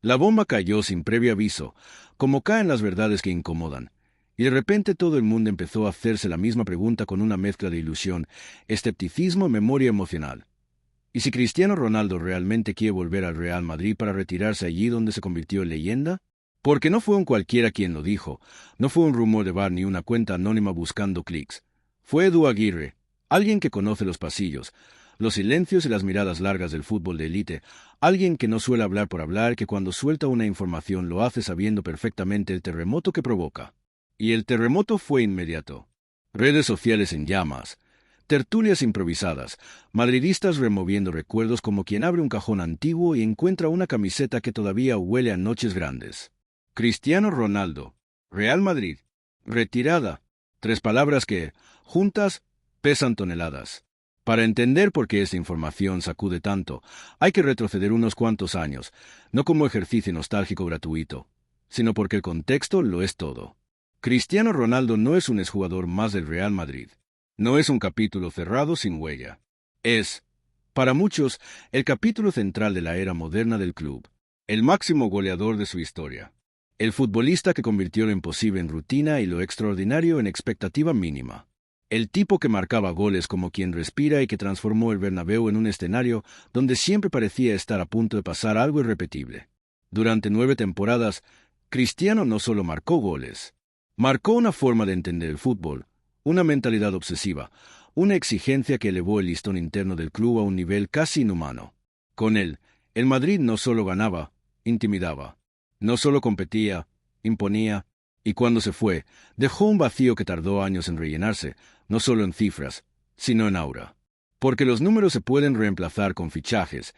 La bomba cayó sin previo aviso, como caen las verdades que incomodan. Y de repente todo el mundo empezó a hacerse la misma pregunta con una mezcla de ilusión, escepticismo y memoria emocional. ¿Y si Cristiano Ronaldo realmente quiere volver al Real Madrid para retirarse allí donde se convirtió en leyenda? Porque no fue un cualquiera quien lo dijo, no fue un rumor de bar ni una cuenta anónima buscando clics. Fue Edu Aguirre, alguien que conoce los pasillos, los silencios y las miradas largas del fútbol de élite, alguien que no suele hablar por hablar, que cuando suelta una información lo hace sabiendo perfectamente el terremoto que provoca. Y el terremoto fue inmediato. Redes sociales en llamas, tertulias improvisadas, madridistas removiendo recuerdos como quien abre un cajón antiguo y encuentra una camiseta que todavía huele a noches grandes. Cristiano Ronaldo, Real Madrid, retirada. 3 palabras que, juntas, pesan toneladas. Para entender por qué esta información sacude tanto, hay que retroceder unos cuantos años, no como ejercicio nostálgico gratuito, sino porque el contexto lo es todo. Cristiano Ronaldo no es un exjugador más del Real Madrid. No es un capítulo cerrado sin huella. Es, para muchos, el capítulo central de la era moderna del club. El máximo goleador de su historia. El futbolista que convirtió lo imposible en rutina y lo extraordinario en expectativa mínima. El tipo que marcaba goles como quien respira y que transformó el Bernabéu en un escenario donde siempre parecía estar a punto de pasar algo irrepetible. Durante 9 temporadas, Cristiano no solo marcó goles. Marcó una forma de entender el fútbol, una mentalidad obsesiva, una exigencia que elevó el listón interno del club a un nivel casi inhumano. Con él, el Madrid no solo ganaba, intimidaba. No solo competía, imponía, y cuando se fue, dejó un vacío que tardó años en rellenarse, no solo en cifras, sino en aura. Porque los números se pueden reemplazar con fichajes,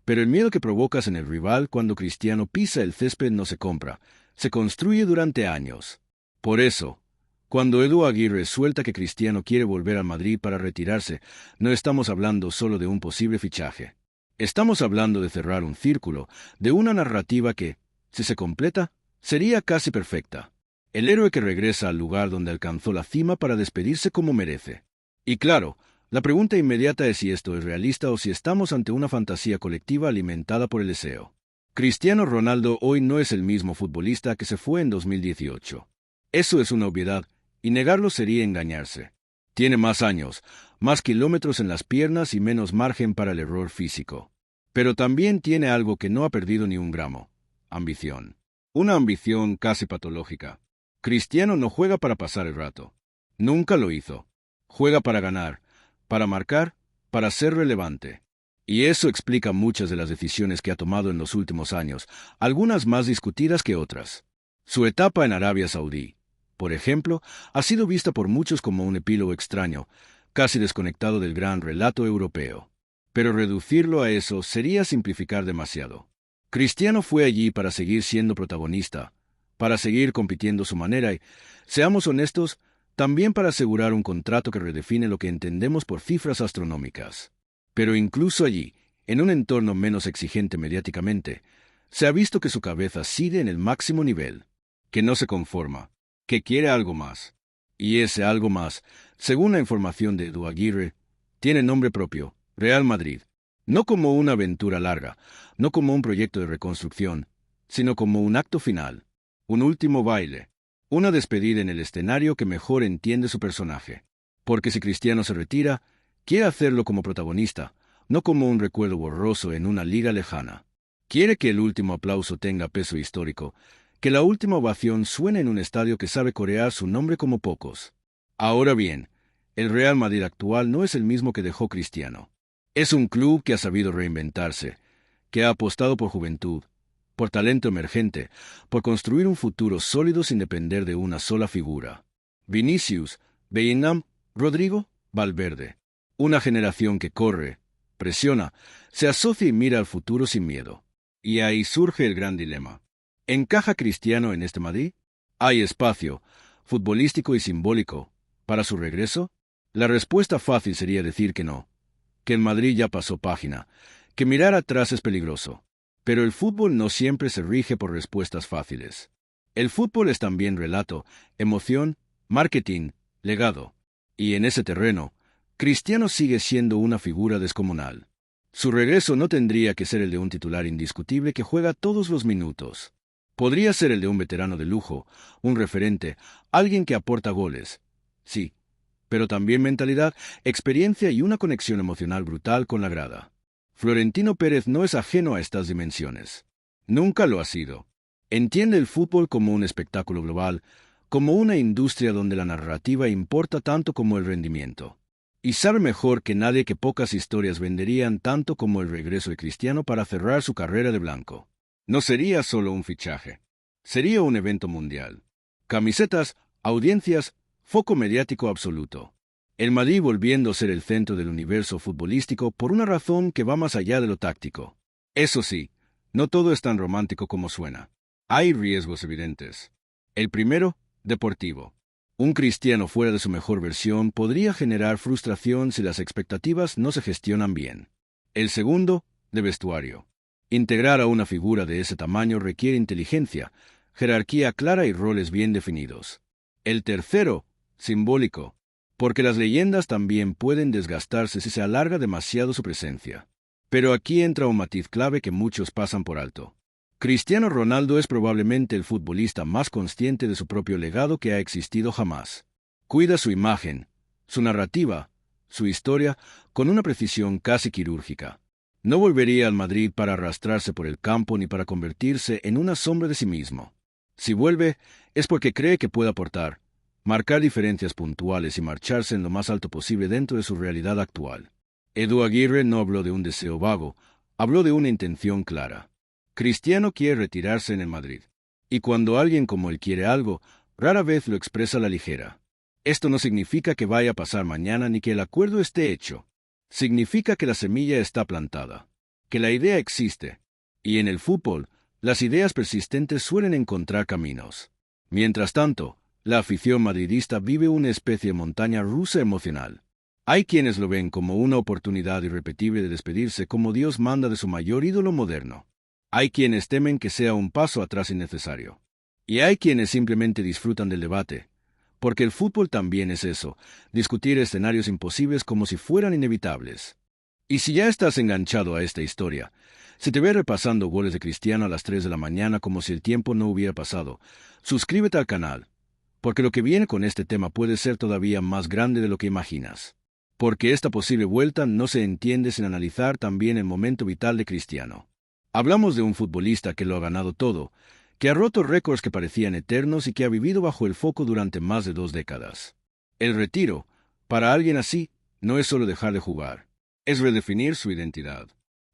pero el miedo que provocas en el rival cuando Cristiano pisa el césped no se compra, se construye durante años. Por eso, cuando Edu Aguirre suelta que Cristiano quiere volver al Madrid para retirarse, no estamos hablando solo de un posible fichaje. Estamos hablando de cerrar un círculo, de una narrativa que, si se completa, sería casi perfecta. El héroe que regresa al lugar donde alcanzó la cima para despedirse como merece. Y claro, la pregunta inmediata es si esto es realista o si estamos ante una fantasía colectiva alimentada por el deseo. Cristiano Ronaldo hoy no es el mismo futbolista que se fue en 2018. Eso es una obviedad, y negarlo sería engañarse. Tiene más años, más kilómetros en las piernas y menos margen para el error físico. Pero también tiene algo que no ha perdido ni un gramo: ambición. Una ambición casi patológica. Cristiano no juega para pasar el rato. Nunca lo hizo. Juega para ganar, para marcar, para ser relevante. Y eso explica muchas de las decisiones que ha tomado en los últimos años, algunas más discutidas que otras. Su etapa en Arabia Saudí, por ejemplo, ha sido vista por muchos como un epílogo extraño, casi desconectado del gran relato europeo. Pero reducirlo a eso sería simplificar demasiado. Cristiano fue allí para seguir siendo protagonista, para seguir compitiendo a su manera y, seamos honestos, también para asegurar un contrato que redefine lo que entendemos por cifras astronómicas. Pero incluso allí, en un entorno menos exigente mediáticamente, se ha visto que su cabeza sigue en el máximo nivel, que no se conforma, que quiere algo más. Y ese algo más, según la información de Edu Aguirre, tiene nombre propio: Real Madrid. No como una aventura larga, no como un proyecto de reconstrucción, sino como un acto final, un último baile, una despedida en el escenario que mejor entiende su personaje. Porque si Cristiano se retira, quiere hacerlo como protagonista, no como un recuerdo borroso en una liga lejana. Quiere que el último aplauso tenga peso histórico, que la última ovación suene en un estadio que sabe corear su nombre como pocos. Ahora bien, el Real Madrid actual no es el mismo que dejó Cristiano. Es un club que ha sabido reinventarse, que ha apostado por juventud, por talento emergente, por construir un futuro sólido sin depender de una sola figura. Vinicius, Bellingham, Rodrigo, Valverde. Una generación que corre, presiona, se asocia y mira al futuro sin miedo. Y ahí surge el gran dilema. ¿Encaja Cristiano en este Madrid? ¿Hay espacio, futbolístico y simbólico, para su regreso? La respuesta fácil sería decir que no, que el Madrid ya pasó página, que mirar atrás es peligroso. Pero el fútbol no siempre se rige por respuestas fáciles. El fútbol es también relato, emoción, marketing, legado. Y en ese terreno, Cristiano sigue siendo una figura descomunal. Su regreso no tendría que ser el de un titular indiscutible que juega todos los minutos. Podría ser el de un veterano de lujo, un referente, alguien que aporta goles. Sí, pero también mentalidad, experiencia y una conexión emocional brutal con la grada. Florentino Pérez no es ajeno a estas dimensiones. Nunca lo ha sido. Entiende el fútbol como un espectáculo global, como una industria donde la narrativa importa tanto como el rendimiento. Y sabe mejor que nadie que pocas historias venderían tanto como el regreso de Cristiano para cerrar su carrera de blanco. No sería solo un fichaje. Sería un evento mundial. Camisetas, audiencias, foco mediático absoluto. El Madrid volviendo a ser el centro del universo futbolístico por una razón que va más allá de lo táctico. Eso sí, no todo es tan romántico como suena. Hay riesgos evidentes. El primero, deportivo. Un Cristiano fuera de su mejor versión podría generar frustración si las expectativas no se gestionan bien. El segundo, de vestuario. Integrar a una figura de ese tamaño requiere inteligencia, jerarquía clara y roles bien definidos. El tercero, simbólico, porque las leyendas también pueden desgastarse si se alarga demasiado su presencia. Pero aquí entra un matiz clave que muchos pasan por alto. Cristiano Ronaldo es probablemente el futbolista más consciente de su propio legado que ha existido jamás. Cuida su imagen, su narrativa, su historia, con una precisión casi quirúrgica. No volvería al Madrid para arrastrarse por el campo ni para convertirse en una sombra de sí mismo. Si vuelve, es porque cree que puede aportar, marcar diferencias puntuales y marcharse en lo más alto posible dentro de su realidad actual. Edu Aguirre no habló de un deseo vago, habló de una intención clara. Cristiano quiere retirarse en el Madrid. Y cuando alguien como él quiere algo, rara vez lo expresa a la ligera. Esto no significa que vaya a pasar mañana ni que el acuerdo esté hecho. Significa que la semilla está plantada, que la idea existe. Y en el fútbol, las ideas persistentes suelen encontrar caminos. Mientras tanto, la afición madridista vive una especie de montaña rusa emocional. Hay quienes lo ven como una oportunidad irrepetible de despedirse como Dios manda de su mayor ídolo moderno. Hay quienes temen que sea un paso atrás innecesario. Y hay quienes simplemente disfrutan del debate, porque el fútbol también es eso, discutir escenarios imposibles como si fueran inevitables. Y si ya estás enganchado a esta historia, si te ves repasando goles de Cristiano a las 3 de la mañana como si el tiempo no hubiera pasado, suscríbete al canal, porque lo que viene con este tema puede ser todavía más grande de lo que imaginas. Porque esta posible vuelta no se entiende sin analizar también el momento vital de Cristiano. Hablamos de un futbolista que lo ha ganado todo, que ha roto récords que parecían eternos y que ha vivido bajo el foco durante más de 2 décadas. El retiro, para alguien así, no es solo dejar de jugar, es redefinir su identidad.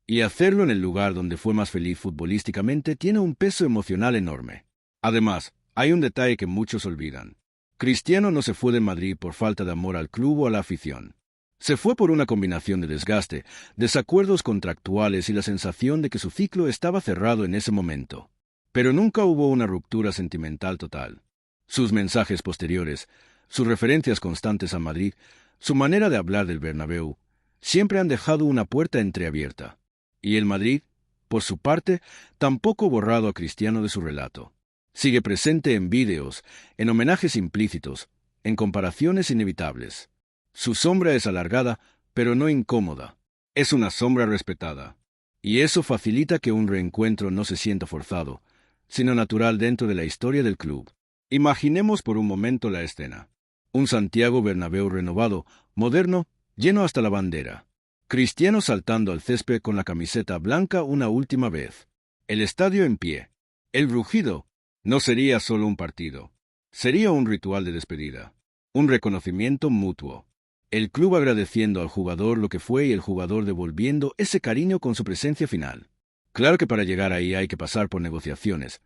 Y hacerlo en el lugar donde fue más feliz futbolísticamente tiene un peso emocional enorme. Además, hay un detalle que muchos olvidan. Cristiano no se fue de Madrid por falta de amor al club o a la afición. Se fue por una combinación de desgaste, desacuerdos contractuales y la sensación de que su ciclo estaba cerrado en ese momento. Pero nunca hubo una ruptura sentimental total. Sus mensajes posteriores, sus referencias constantes a Madrid, su manera de hablar del Bernabéu, siempre han dejado una puerta entreabierta. Y el Madrid, por su parte, tampoco ha borrado a Cristiano de su relato. Sigue presente en vídeos, en homenajes implícitos, en comparaciones inevitables. Su sombra es alargada, pero no incómoda. Es una sombra respetada. Y eso facilita que un reencuentro no se sienta forzado, sino natural dentro de la historia del club. Imaginemos por un momento la escena. Un Santiago Bernabéu renovado, moderno, lleno hasta la bandera. Cristiano saltando al césped con la camiseta blanca una última vez. El estadio en pie. El rugido. No sería solo un partido. Sería un ritual de despedida. Un reconocimiento mutuo. El club agradeciendo al jugador lo que fue y el jugador devolviendo ese cariño con su presencia final. Claro que para llegar ahí hay que pasar por negociaciones,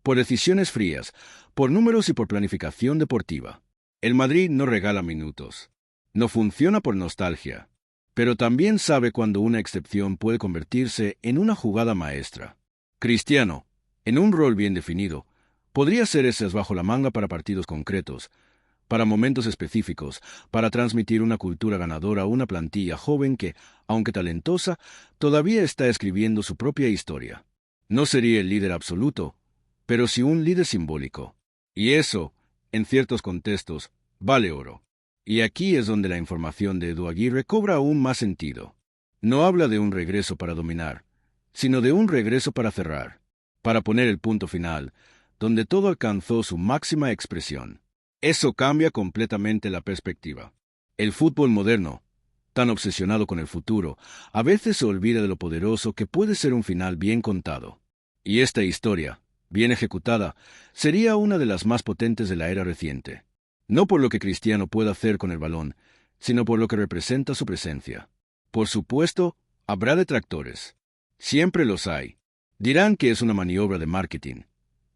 por decisiones frías, por números y por planificación deportiva. El Madrid no regala minutos. No funciona por nostalgia. Pero también sabe cuando una excepción puede convertirse en una jugada maestra. Cristiano, en un rol bien definido, podría ser ese as bajo la manga para partidos concretos, para momentos específicos, para transmitir una cultura ganadora a una plantilla joven que, aunque talentosa, todavía está escribiendo su propia historia. No sería el líder absoluto, pero sí un líder simbólico. Y eso, en ciertos contextos, vale oro. Y aquí es donde la información de Edu Aguirre cobra aún más sentido. No habla de un regreso para dominar, sino de un regreso para cerrar, para poner el punto final, donde todo alcanzó su máxima expresión. Eso cambia completamente la perspectiva. El fútbol moderno, tan obsesionado con el futuro, a veces se olvida de lo poderoso que puede ser un final bien contado. Y esta historia, bien ejecutada, sería una de las más potentes de la era reciente. No por lo que Cristiano pueda hacer con el balón, sino por lo que representa su presencia. Por supuesto, habrá detractores. Siempre los hay. Dirán que es una maniobra de marketing,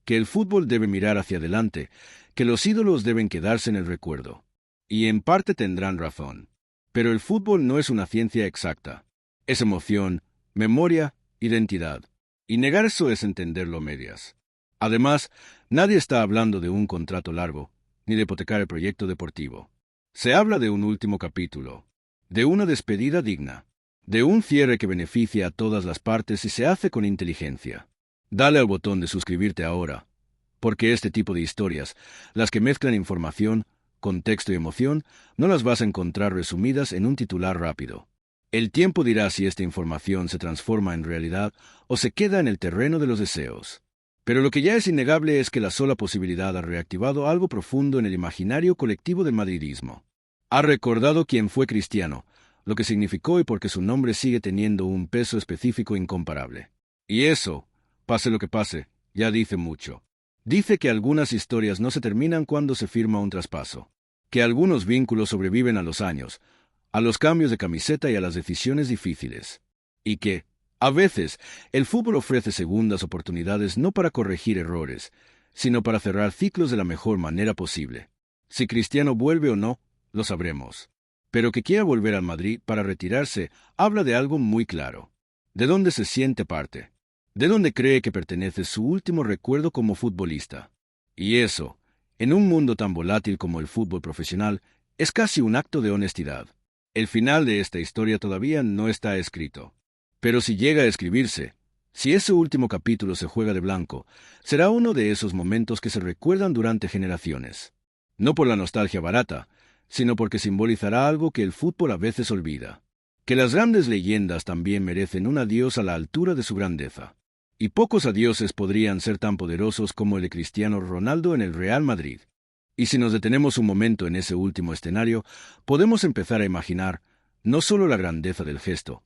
que el fútbol debe mirar hacia adelante, que los ídolos deben quedarse en el recuerdo. Y en parte tendrán razón. Pero el fútbol no es una ciencia exacta. Es emoción, memoria, identidad. Y negar eso es entenderlo a medias. Además, nadie está hablando de un contrato largo, ni de hipotecar el proyecto deportivo. Se habla de un último capítulo, de una despedida digna, de un cierre que beneficia a todas las partes y se hace con inteligencia. Dale al botón de suscribirte ahora, porque este tipo de historias, las que mezclan información, contexto y emoción, no las vas a encontrar resumidas en un titular rápido. El tiempo dirá si esta información se transforma en realidad o se queda en el terreno de los deseos. Pero lo que ya es innegable es que la sola posibilidad ha reactivado algo profundo en el imaginario colectivo del madridismo. Ha recordado quién fue Cristiano, lo que significó y por qué su nombre sigue teniendo un peso específico incomparable. Y eso, pase lo que pase, ya dice mucho. Dice que algunas historias no se terminan cuando se firma un traspaso, que algunos vínculos sobreviven a los años, a los cambios de camiseta y a las decisiones difíciles, y que, a veces, el fútbol ofrece segundas oportunidades no para corregir errores, sino para cerrar ciclos de la mejor manera posible. Si Cristiano vuelve o no, lo sabremos. Pero que quiera volver al Madrid para retirarse habla de algo muy claro. ¿De dónde se siente parte? ¿De dónde cree que pertenece su último recuerdo como futbolista? Y eso, en un mundo tan volátil como el fútbol profesional, es casi un acto de honestidad. El final de esta historia todavía no está escrito. Pero si llega a escribirse, si ese último capítulo se juega de blanco, será uno de esos momentos que se recuerdan durante generaciones. No por la nostalgia barata, sino porque simbolizará algo que el fútbol a veces olvida. Que las grandes leyendas también merecen un adiós a la altura de su grandeza. Y pocos adioses podrían ser tan poderosos como el de Cristiano Ronaldo en el Real Madrid. Y si nos detenemos un momento en ese último escenario, podemos empezar a imaginar no solo la grandeza del gesto,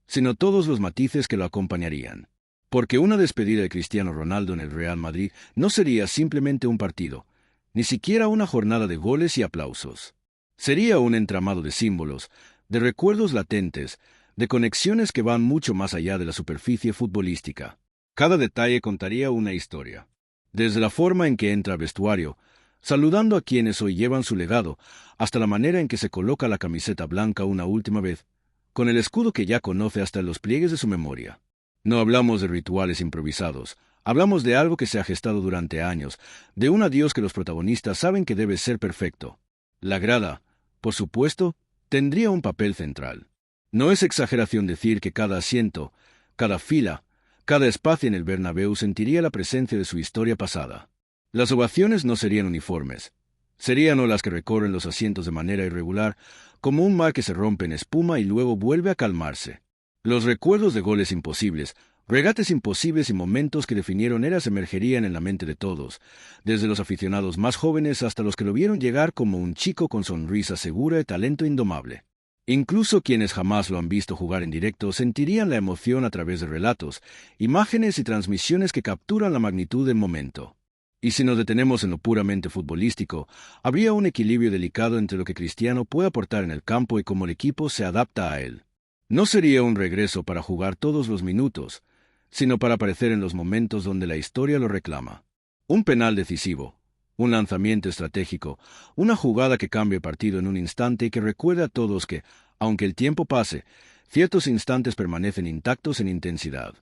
sino todos los matices que lo acompañarían. Porque una despedida de Cristiano Ronaldo en el Real Madrid no sería simplemente un partido, ni siquiera una jornada de goles y aplausos. Sería un entramado de símbolos, de recuerdos latentes, de conexiones que van mucho más allá de la superficie futbolística. Cada detalle contaría una historia. Desde la forma en que entra al vestuario, saludando a quienes hoy llevan su legado, hasta la manera en que se coloca la camiseta blanca una última vez, con el escudo que ya conoce hasta en los pliegues de su memoria. No hablamos de rituales improvisados, hablamos de algo que se ha gestado durante años, de un adiós que los protagonistas saben que debe ser perfecto. La grada, por supuesto, tendría un papel central. No es exageración decir que cada asiento, cada fila, cada espacio en el Bernabéu sentiría la presencia de su historia pasada. Las ovaciones no serían uniformes. Serían olas que recorren los asientos de manera irregular, como un mar que se rompe en espuma y luego vuelve a calmarse. Los recuerdos de goles imposibles, regates imposibles y momentos que definieron eras emergerían en la mente de todos, desde los aficionados más jóvenes hasta los que lo vieron llegar como un chico con sonrisa segura y talento indomable. Incluso quienes jamás lo han visto jugar en directo sentirían la emoción a través de relatos, imágenes y transmisiones que capturan la magnitud del momento. Y si nos detenemos en lo puramente futbolístico, habría un equilibrio delicado entre lo que Cristiano puede aportar en el campo y cómo el equipo se adapta a él. No sería un regreso para jugar todos los minutos, sino para aparecer en los momentos donde la historia lo reclama. Un penal decisivo, un lanzamiento estratégico, una jugada que cambie el partido en un instante y que recuerde a todos que, aunque el tiempo pase, ciertos instantes permanecen intactos en intensidad.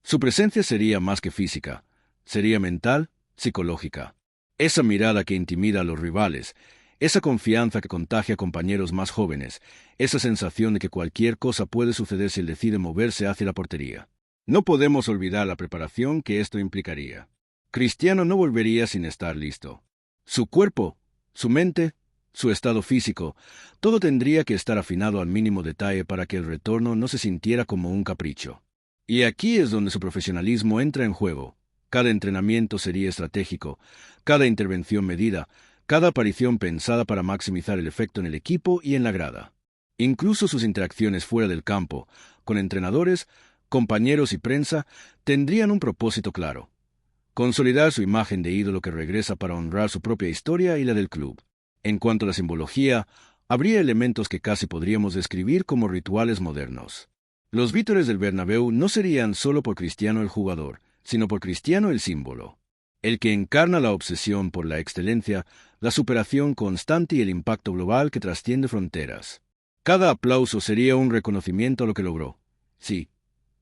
Su presencia sería más que física, sería mental, psicológica. Esa mirada que intimida a los rivales, esa confianza que contagia a compañeros más jóvenes, esa sensación de que cualquier cosa puede suceder si él decide moverse hacia la portería. No podemos olvidar la preparación que esto implicaría. Cristiano no volvería sin estar listo. Su cuerpo, su mente, su estado físico, todo tendría que estar afinado al mínimo detalle para que el retorno no se sintiera como un capricho. Y aquí es donde su profesionalismo entra en juego. Cada entrenamiento sería estratégico, cada intervención medida, cada aparición pensada para maximizar el efecto en el equipo y en la grada. Incluso sus interacciones fuera del campo, con entrenadores, compañeros y prensa, tendrían un propósito claro: consolidar su imagen de ídolo que regresa para honrar su propia historia y la del club. En cuanto a la simbología, habría elementos que casi podríamos describir como rituales modernos. Los vítores del Bernabéu no serían solo por Cristiano el jugador, sino por Cristiano el símbolo, el que encarna la obsesión por la excelencia, la superación constante y el impacto global que trasciende fronteras. Cada aplauso sería un reconocimiento a lo que logró, sí,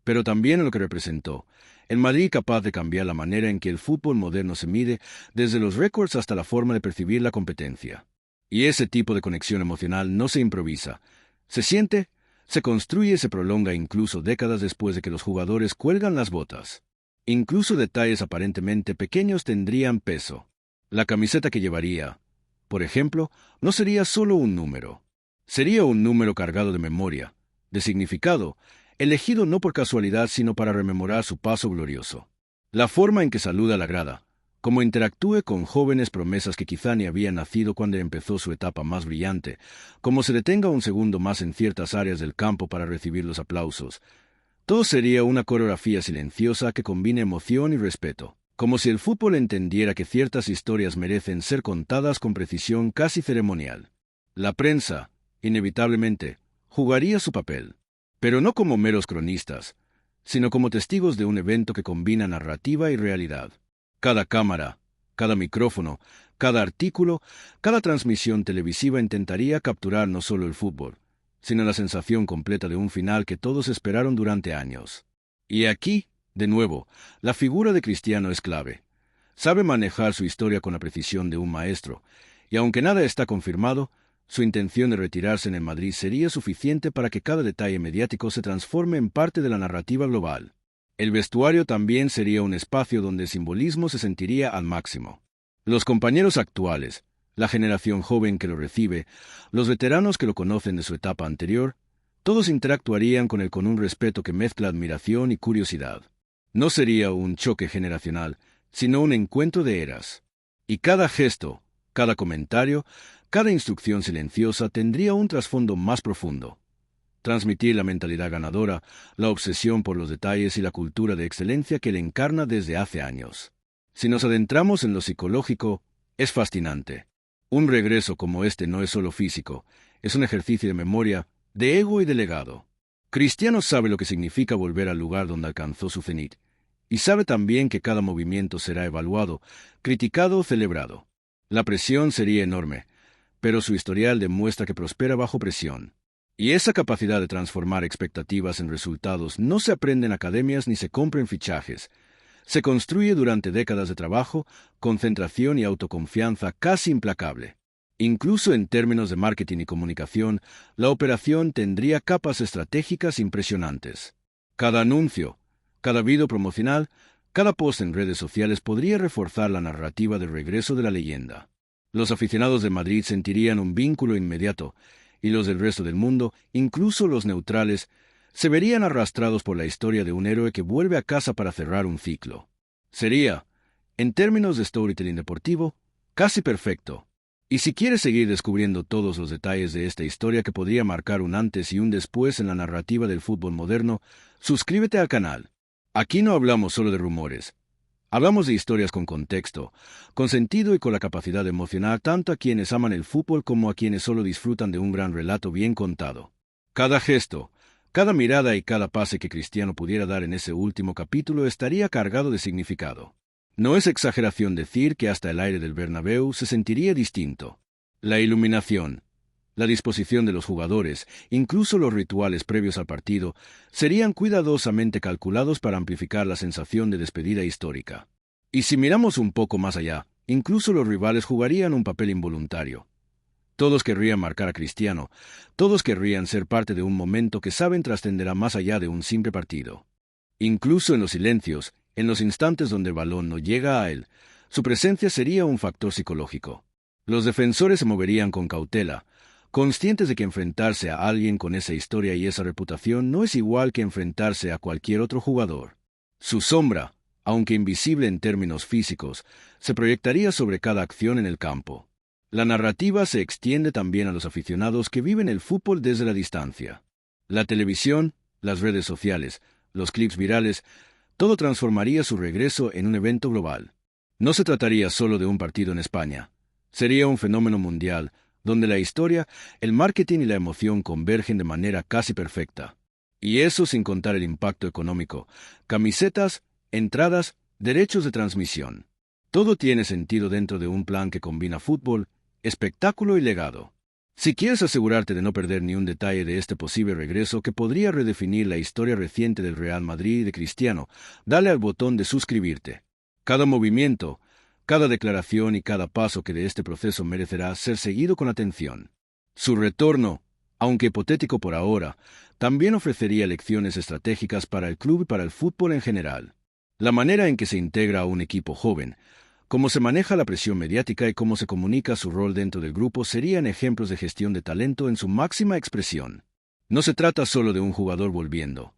pero también a lo que representó. El Madrid capaz de cambiar la manera en que el fútbol moderno se mide, desde los récords hasta la forma de percibir la competencia. Y ese tipo de conexión emocional no se improvisa. Se siente, se construye y se prolonga incluso décadas después de que los jugadores cuelgan las botas. Incluso detalles aparentemente pequeños tendrían peso. La camiseta que llevaría, por ejemplo, no sería solo un número. Sería un número cargado de memoria, de significado, elegido no por casualidad sino para rememorar su paso glorioso. La forma en que saluda la grada, cómo interactúe con jóvenes promesas que quizá ni habían nacido cuando empezó su etapa más brillante, cómo se detenga un segundo más en ciertas áreas del campo para recibir los aplausos. Todo sería una coreografía silenciosa que combine emoción y respeto, como si el fútbol entendiera que ciertas historias merecen ser contadas con precisión casi ceremonial. La prensa, inevitablemente, jugaría su papel, pero no como meros cronistas, sino como testigos de un evento que combina narrativa y realidad. Cada cámara, cada micrófono, cada artículo, cada transmisión televisiva intentaría capturar no solo el fútbol, sino la sensación completa de un final que todos esperaron durante años. Y aquí, de nuevo, la figura de Cristiano es clave. Sabe manejar su historia con la precisión de un maestro, y aunque nada está confirmado, su intención de retirarse en el Madrid sería suficiente para que cada detalle mediático se transforme en parte de la narrativa global. El vestuario también sería un espacio donde el simbolismo se sentiría al máximo. Los compañeros actuales, la generación joven que lo recibe, los veteranos que lo conocen de su etapa anterior, todos interactuarían con él con un respeto que mezcla admiración y curiosidad. No sería un choque generacional, sino un encuentro de eras. Y cada gesto, cada comentario, cada instrucción silenciosa tendría un trasfondo más profundo. Transmitir la mentalidad ganadora, la obsesión por los detalles y la cultura de excelencia que él encarna desde hace años. Si nos adentramos en lo psicológico, es fascinante. Un regreso como este no es solo físico, es un ejercicio de memoria, de ego y de legado. Cristiano sabe lo que significa volver al lugar donde alcanzó su cenit, y sabe también que cada movimiento será evaluado, criticado o celebrado. La presión sería enorme, pero su historial demuestra que prospera bajo presión. Y esa capacidad de transformar expectativas en resultados no se aprende en academias ni se compra en fichajes. Se construye durante décadas de trabajo, concentración y autoconfianza casi implacable. Incluso en términos de marketing y comunicación, la operación tendría capas estratégicas impresionantes. Cada anuncio, cada video promocional, cada post en redes sociales podría reforzar la narrativa del regreso de la leyenda. Los aficionados de Madrid sentirían un vínculo inmediato, y los del resto del mundo, incluso los neutrales, se verían arrastrados por la historia de un héroe que vuelve a casa para cerrar un ciclo. Sería, en términos de storytelling deportivo, casi perfecto. Y si quieres seguir descubriendo todos los detalles de esta historia que podría marcar un antes y un después en la narrativa del fútbol moderno, suscríbete al canal. Aquí no hablamos solo de rumores. Hablamos de historias con contexto, con sentido y con la capacidad de emocionar tanto a quienes aman el fútbol como a quienes solo disfrutan de un gran relato bien contado. Cada gesto, cada mirada y cada pase que Cristiano pudiera dar en ese último capítulo estaría cargado de significado. No es exageración decir que hasta el aire del Bernabéu se sentiría distinto. La iluminación, la disposición de los jugadores, incluso los rituales previos al partido, serían cuidadosamente calculados para amplificar la sensación de despedida histórica. Y si miramos un poco más allá, incluso los rivales jugarían un papel involuntario. Todos querrían marcar a Cristiano, todos querrían ser parte de un momento que saben trascenderá más allá de un simple partido. Incluso en los silencios, en los instantes donde el balón no llega a él, su presencia sería un factor psicológico. Los defensores se moverían con cautela, conscientes de que enfrentarse a alguien con esa historia y esa reputación no es igual que enfrentarse a cualquier otro jugador. Su sombra, aunque invisible en términos físicos, se proyectaría sobre cada acción en el campo. La narrativa se extiende también a los aficionados que viven el fútbol desde la distancia. La televisión, las redes sociales, los clips virales, todo transformaría su regreso en un evento global. No se trataría solo de un partido en España. Sería un fenómeno mundial, donde la historia, el marketing y la emoción convergen de manera casi perfecta. Y eso sin contar el impacto económico, camisetas, entradas, derechos de transmisión. Todo tiene sentido dentro de un plan que combina fútbol, espectáculo y legado. Si quieres asegurarte de no perder ni un detalle de este posible regreso que podría redefinir la historia reciente del Real Madrid y de Cristiano, dale al botón de suscribirte. Cada movimiento, cada declaración y cada paso que de este proceso merecerá ser seguido con atención. Su retorno, aunque hipotético por ahora, también ofrecería lecciones estratégicas para el club y para el fútbol en general. La manera en que se integra a un equipo joven, cómo se maneja la presión mediática y cómo se comunica su rol dentro del grupo serían ejemplos de gestión de talento en su máxima expresión. No se trata solo de un jugador volviendo.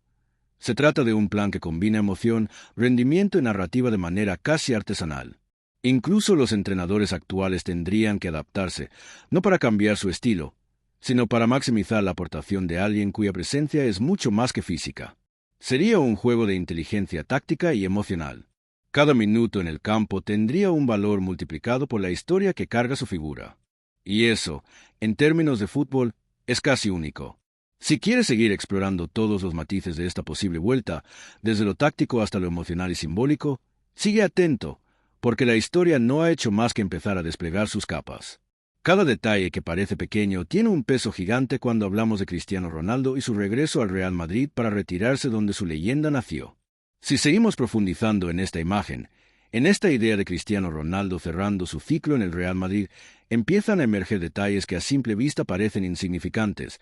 Se trata de un plan que combina emoción, rendimiento y narrativa de manera casi artesanal. Incluso los entrenadores actuales tendrían que adaptarse, no para cambiar su estilo, sino para maximizar la aportación de alguien cuya presencia es mucho más que física. Sería un juego de inteligencia táctica y emocional. Cada minuto en el campo tendría un valor multiplicado por la historia que carga su figura. Y eso, en términos de fútbol, es casi único. Si quieres seguir explorando todos los matices de esta posible vuelta, desde lo táctico hasta lo emocional y simbólico, sigue atento, porque la historia no ha hecho más que empezar a desplegar sus capas. Cada detalle que parece pequeño tiene un peso gigante cuando hablamos de Cristiano Ronaldo y su regreso al Real Madrid para retirarse donde su leyenda nació. Si seguimos profundizando en esta imagen, en esta idea de Cristiano Ronaldo cerrando su ciclo en el Real Madrid, empiezan a emerger detalles que a simple vista parecen insignificantes,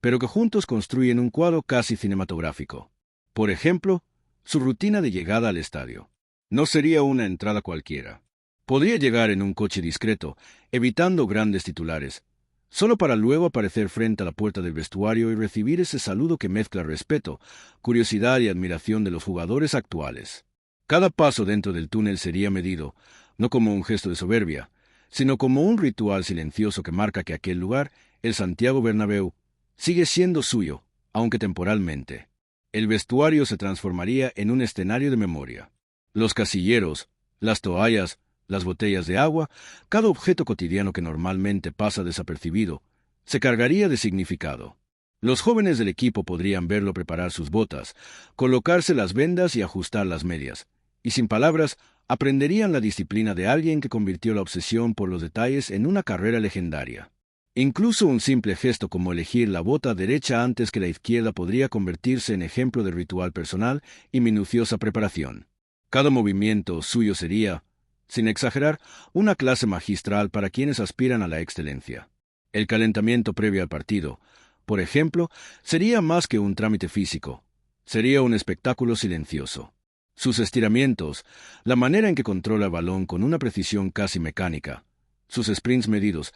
pero que juntos construyen un cuadro casi cinematográfico. Por ejemplo, su rutina de llegada al estadio. No sería una entrada cualquiera. Podría llegar en un coche discreto, evitando grandes titulares, solo para luego aparecer frente a la puerta del vestuario y recibir ese saludo que mezcla respeto, curiosidad y admiración de los jugadores actuales. Cada paso dentro del túnel sería medido, no como un gesto de soberbia, sino como un ritual silencioso que marca que aquel lugar, el Santiago Bernabéu, sigue siendo suyo, aunque temporalmente. El vestuario se transformaría en un escenario de memoria. Los casilleros, las toallas, las botellas de agua, cada objeto cotidiano que normalmente pasa desapercibido, se cargaría de significado. Los jóvenes del equipo podrían verlo preparar sus botas, colocarse las vendas y ajustar las medias, y sin palabras aprenderían la disciplina de alguien que convirtió la obsesión por los detalles en una carrera legendaria. Incluso un simple gesto como elegir la bota derecha antes que la izquierda podría convertirse en ejemplo de ritual personal y minuciosa preparación. Cada movimiento suyo sería, sin exagerar, una clase magistral para quienes aspiran a la excelencia. El calentamiento previo al partido, por ejemplo, sería más que un trámite físico, sería un espectáculo silencioso. Sus estiramientos, la manera en que controla el balón con una precisión casi mecánica, sus sprints medidos,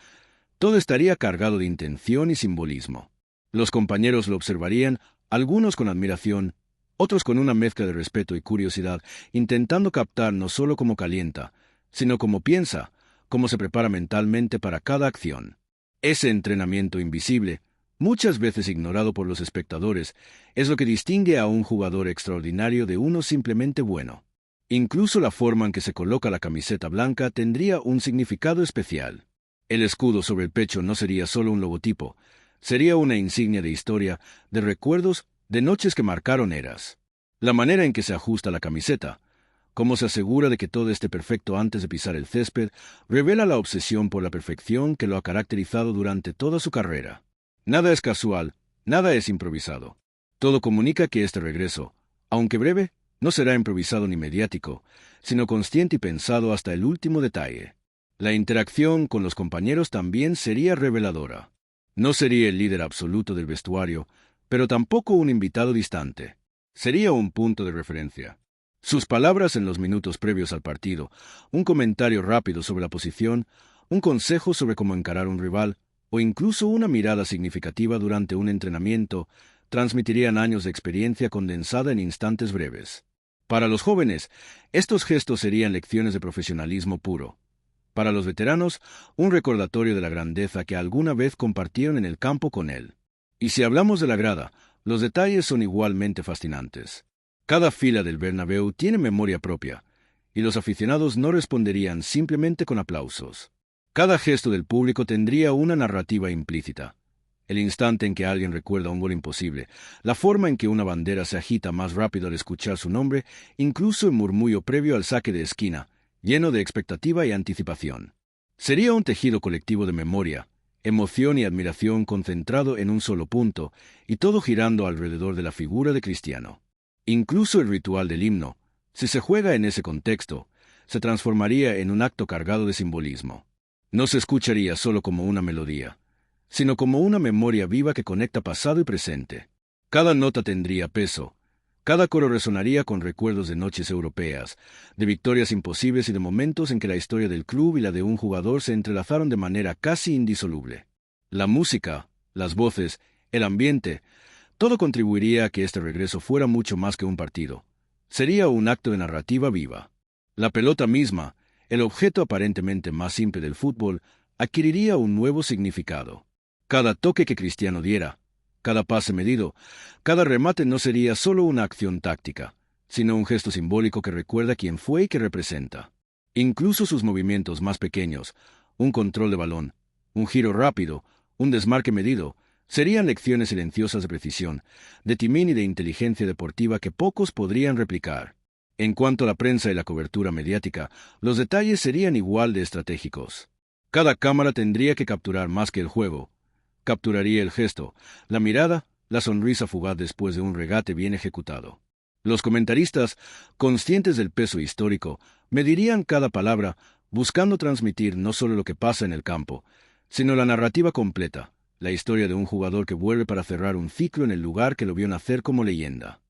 todo estaría cargado de intención y simbolismo. Los compañeros lo observarían, algunos con admiración, otros con una mezcla de respeto y curiosidad, intentando captar no solo cómo calienta, sino cómo piensa, cómo se prepara mentalmente para cada acción. Ese entrenamiento invisible, muchas veces ignorado por los espectadores, es lo que distingue a un jugador extraordinario de uno simplemente bueno. Incluso la forma en que se coloca la camiseta blanca tendría un significado especial. El escudo sobre el pecho no sería solo un logotipo, sería una insignia de historia, de recuerdos, de noches que marcaron eras. La manera en que se ajusta la camiseta, cómo se asegura de que todo esté perfecto antes de pisar el césped, revela la obsesión por la perfección que lo ha caracterizado durante toda su carrera. Nada es casual, nada es improvisado. Todo comunica que este regreso, aunque breve, no será improvisado ni mediático, sino consciente y pensado hasta el último detalle. La interacción con los compañeros también sería reveladora. No sería el líder absoluto del vestuario, pero tampoco un invitado distante. Sería un punto de referencia. Sus palabras en los minutos previos al partido, un comentario rápido sobre la posición, un consejo sobre cómo encarar un rival, o incluso una mirada significativa durante un entrenamiento, transmitirían años de experiencia condensada en instantes breves. Para los jóvenes, estos gestos serían lecciones de profesionalismo puro. Para los veteranos, un recordatorio de la grandeza que alguna vez compartieron en el campo con él. Y si hablamos de la grada, los detalles son igualmente fascinantes. Cada fila del Bernabéu tiene memoria propia, y los aficionados no responderían simplemente con aplausos. Cada gesto del público tendría una narrativa implícita. El instante en que alguien recuerda un gol imposible, la forma en que una bandera se agita más rápido al escuchar su nombre, incluso el murmullo previo al saque de esquina, lleno de expectativa y anticipación. Sería un tejido colectivo de memoria, emoción y admiración concentrado en un solo punto, y todo girando alrededor de la figura de Cristiano. Incluso el ritual del himno, si se juega en ese contexto, se transformaría en un acto cargado de simbolismo. No se escucharía solo como una melodía, sino como una memoria viva que conecta pasado y presente. Cada nota tendría peso, cada coro resonaría con recuerdos de noches europeas, de victorias imposibles y de momentos en que la historia del club y la de un jugador se entrelazaron de manera casi indisoluble. La música, las voces, el ambiente, todo contribuiría a que este regreso fuera mucho más que un partido. Sería un acto de narrativa viva. La pelota misma, el objeto aparentemente más simple del fútbol, adquiriría un nuevo significado. Cada toque que Cristiano diera, cada pase medido, cada remate no sería solo una acción táctica, sino un gesto simbólico que recuerda quién fue y que representa. Incluso sus movimientos más pequeños, un control de balón, un giro rápido, un desmarque medido, serían lecciones silenciosas de precisión, de timón y de inteligencia deportiva que pocos podrían replicar. En cuanto a la prensa y la cobertura mediática, los detalles serían igual de estratégicos. Cada cámara tendría que capturar más que el juego. Capturaría el gesto, la mirada, la sonrisa fugaz después de un regate bien ejecutado. Los comentaristas, conscientes del peso histórico, medirían cada palabra, buscando transmitir no solo lo que pasa en el campo, sino la narrativa completa, la historia de un jugador que vuelve para cerrar un ciclo en el lugar que lo vio nacer como leyenda.